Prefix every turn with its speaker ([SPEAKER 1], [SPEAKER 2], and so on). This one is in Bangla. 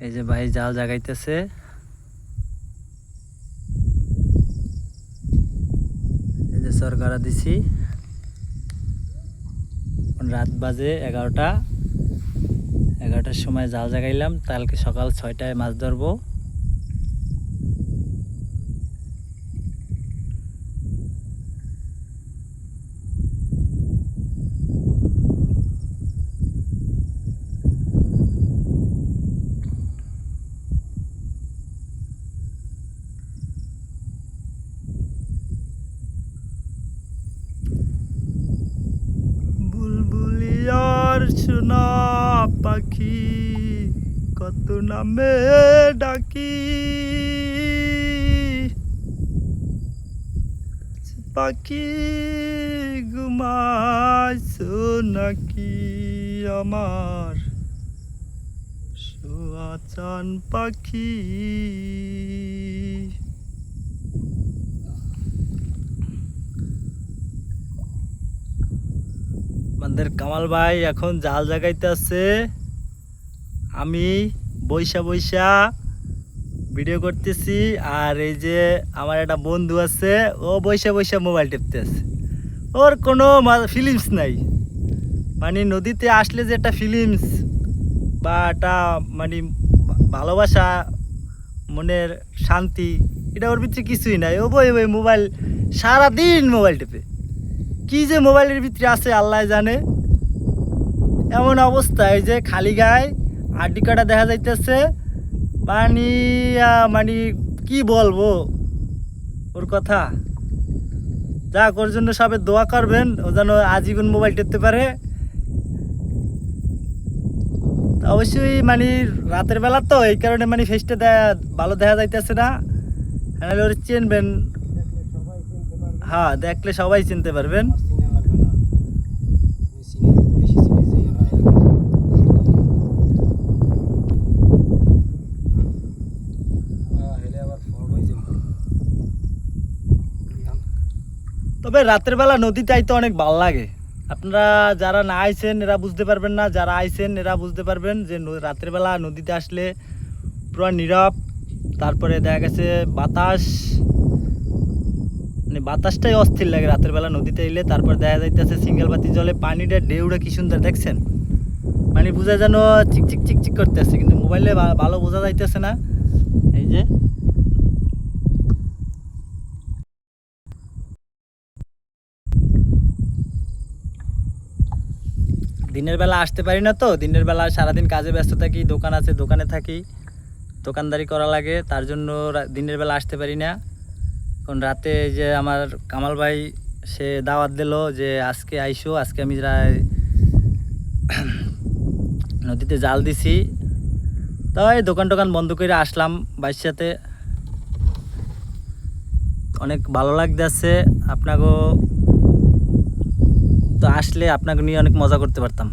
[SPEAKER 1] এই যে ভাই জাল জাগাইতেছে। এই যে সরকারা দিছি, রাত বাজে 11টা। 11টার সময় জাল জাগাইলাম, কালকে সকাল 6টায় মাছ ধরবো। বুলবুলিয়ার সোনা পাখি কত নামে ডাকি, পাখি ঘুমাইছো নাকি আমার সোয়া চান পাখি। আমাদের কামাল ভাই এখন জাল জাগাইতেছে, আমি বইসা বইসা ভিডিও করতেছি। আর এই যে আমার একটা বন্ধু আছে, ও বইসা বইসা মোবাইল টিপতে আছে। ওর কোনো ফিলিংস নাই, মানে নদীতে আসলে যে একটা ফিলিংস বা একটা মানে ভালোবাসা, মনের শান্তি, এটা ওর ভিতরে কিছুই নাই। ও বই বই মোবাইল, সারাদিন মোবাইল টিপে। কি যে মোবাইলের ভিতরে আছে আল্লাহ জানে। এমন অবস্থায় যে খালি গায়ে আড্ডি কাটা দেখা যাইতেছে, মানে মানে কি বলবো ওর কথা। যাক, ওর জন্য সবাই দোয়া করবেন, ও যেন আজীবন মোবাইল টিপতে পারে। অবশ্যই মানে রাতের বেলা তো, এই কারণে মানে ফেসটা ভালো দেখা যাইতেছে না। নাহলে ওর চিনবেন, হ্যাঁ দেখলে সবাই চিনতে পারবেন। তবে রাতের বেলা নদীতে আইতে অনেক ভালো লাগে। আপনারা যারা না আইছেন এরা বুঝতে পারবেন না, যারা আইছেন এরা বুঝতে পারবেন যে রাতের বেলা নদীতে আসলে পুরো নীরব। তারপরে দেখা গেছে বাতাস, মানে বাতাসটাই অস্থির লাগে রাতের বেলা নদীতে এলে। তারপর দেখা যাইতেছে সিঙ্গেল বাতি জলে পানিটা ঢেউটা কি সুন্দর দেখছেন, মানে বোঝা যেন চিকচিক চিকচিক করতেছে, কিন্তু মোবাইলে ভালো বোঝা যাইতেছে না। এই যে দিনের বেলা আসতে পারি না তো, দিনের বেলা সারাদিন কাজে ব্যস্ত থাকি, দোকান আছে দোকানে থাকি, দোকানদারি করা লাগে, তার জন্য দিনের বেলা আসতে পারি না। এখন রাতে যে আমার কামাল ভাই সে দাওয়াত দিল যে আজকে আইসো, আজকে আমি নদীতে জাল দিছি। তাই দোকান টোকান বন্ধ করে আসলাম ভাইয়ের সাথে। অনেক ভালো লাগতেছে, আপনাকেও তো আসলে আপনাকে নিয়ে অনেক মজা করতে পারতাম।